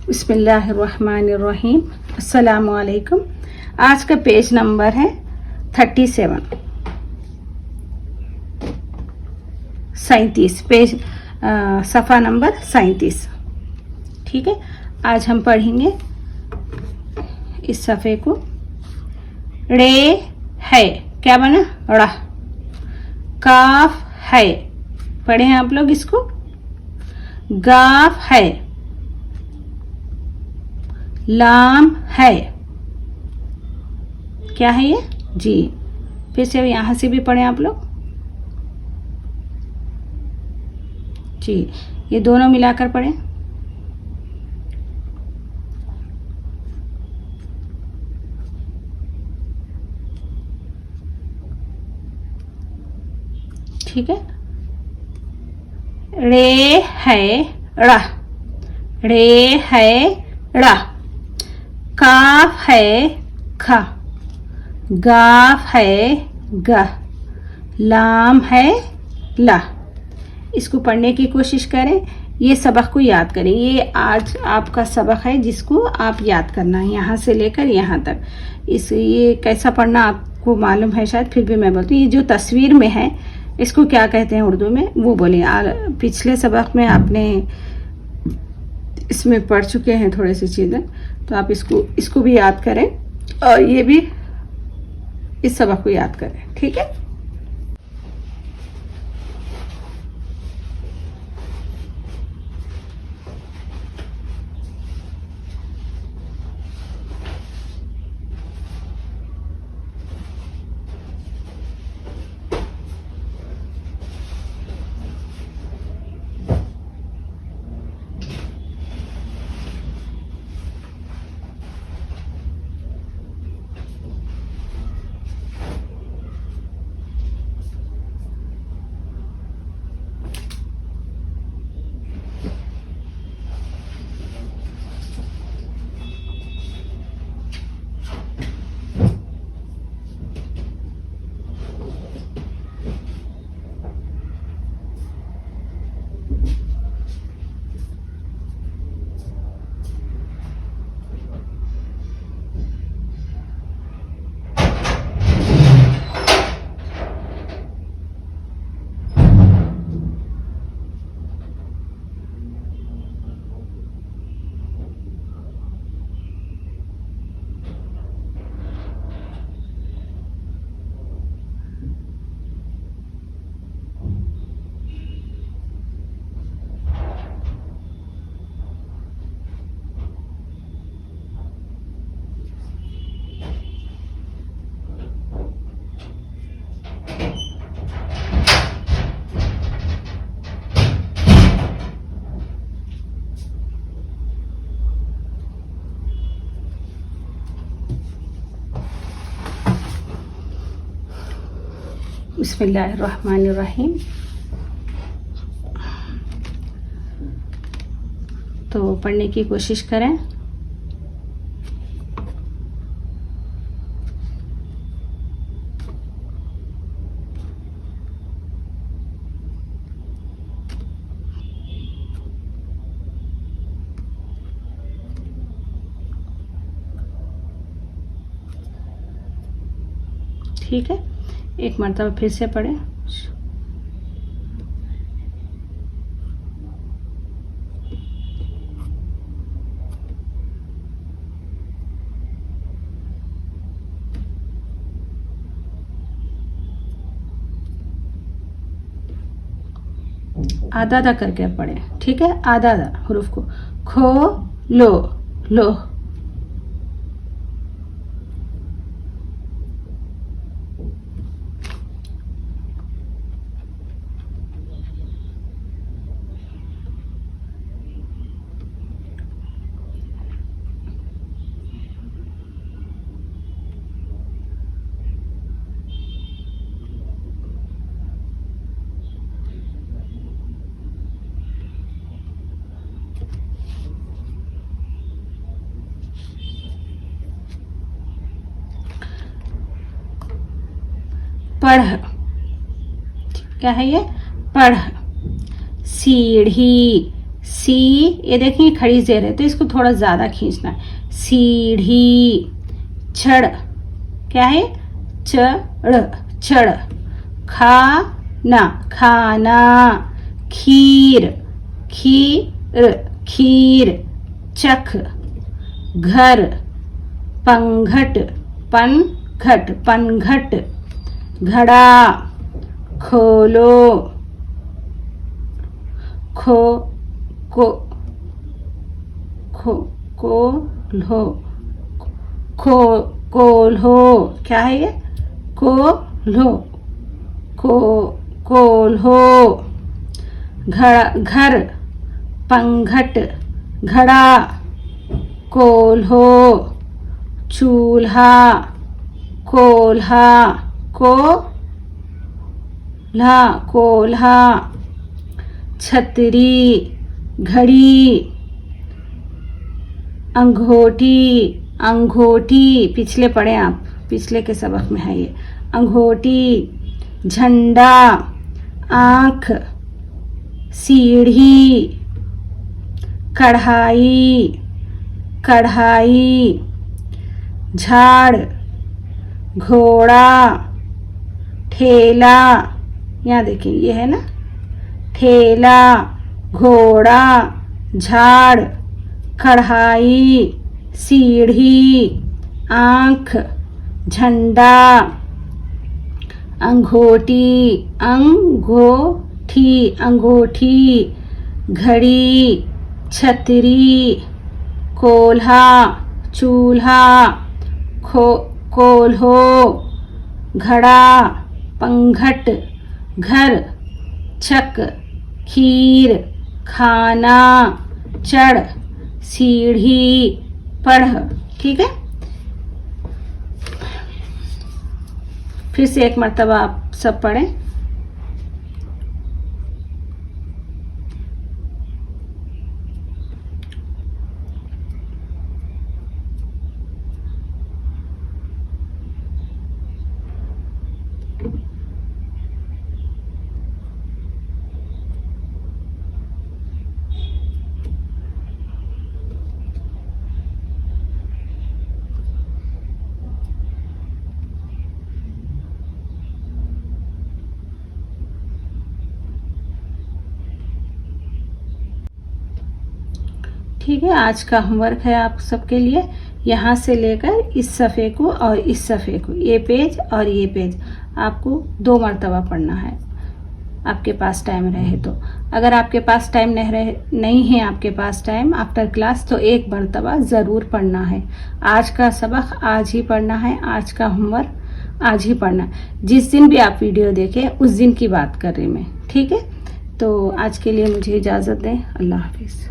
बिस्मिल्लाहिर्रहमानिर्रहीम। अस्सलामु अलैकुम। आज का पेज नंबर है 37, 37 पेज, सफ़ा नंबर 37। ठीक है, आज हम पढ़ेंगे इस सफ़े को। रे है, क्या बना? ड़ा। काफ है, पढ़े हैं आप लोग इसको। गाफ है, लाम है, क्या है ये? जी। फिर से यहाँ से भी पढ़ें आप लोग। जी, ये दोनों मिलाकर पढ़ें। ठीक है। रे है ड़ा, रे है ड़ा। काफ है खा, गाफ है गा, लाम है ला। इसको पढ़ने की कोशिश करें, ये सबक को याद करें। ये आज आपका सबक है जिसको आप याद करना है, यहाँ से लेकर यहाँ तक। ये कैसा पढ़ना आपको मालूम है शायद, फिर भी मैं बोलती हूँ। ये जो तस्वीर में है इसको क्या कहते हैं उर्दू में, वो बोलें। पिछले सबक में आपने इसमें पढ़ चुके हैं थोड़े सी चीज़ें, तो आप इसको भी याद करें और ये भी इस सबक को याद करें। ठीक है। बिस्मिल्लाहिर्रहमानिर्रहीम। तो पढ़ने की कोशिश करें। ठीक है, एक मरतबा फिर से पढ़ें। आधा आधा करके पढ़ें। ठीक है, आधा आधा हुरूफ को। खो लो, लो। पढ़, क्या है ये? पढ़। सीढ़ी, सी, ये देखिए खड़ी जेर है तो इसको थोड़ा ज्यादा खींचना है। सीढ़ी। छड़, क्या है? चढ़, चढ़। खाना, खाना। खीर, खीर, खीर। चख, घर। पंघट, पनघट, पनघट। घड़ा, खोलो, खो को खो कोल्हो, खो कोल्हो, क्या है ये? कोल्हो, को कोल्हो। घर, पंघट, घड़ा, कोल्हो। चूल्हा, कोल्हा, कोल्हा। छतरी, घड़ी। अंगूठी, अंगूठी, पिछले पढ़े आप, पिछले के सबक में है ये। अंगूठी। झंडा, आँख। सीढ़ी, कढ़ाई, कढ़ाई। झाड़, घोड़ा। ठेला, यहाँ देखिए ये है ना, ठेला, घोड़ा, झाड़, कढ़ाई, सीढ़ी, आँख, झंडा, अंगूठी, अंगूठी, अंगूठी। घड़ी, छतरी, कोल्हा, चूल्हा, कोल्हो। घड़ा, पंघट, घर, चक, खीर, खाना, चढ़, सीढ़ी, पढ़। ठीक है, फिर से एक मर्तबा आप सब पढ़ें। ठीक है, आज का होमवर्क है आप सबके लिए। यहाँ से लेकर इस सफ़े को और इस सफ़े को, ये पेज और ये पेज आपको 2 मरतबा पढ़ना है, आपके पास टाइम रहे तो। अगर आपके पास टाइम नहीं है आपके पास टाइम आफ्टर क्लास, तो 1 मरतबा ज़रूर पढ़ना है। आज का सबक आज ही पढ़ना है, आज का होमवर्क आज ही पढ़ना है। जिस दिन भी आप वीडियो देखें उस दिन की बात कर रही मैं। ठीक है, तो आज के लिए मुझे इजाज़त दें। अल्लाह हाफिज़।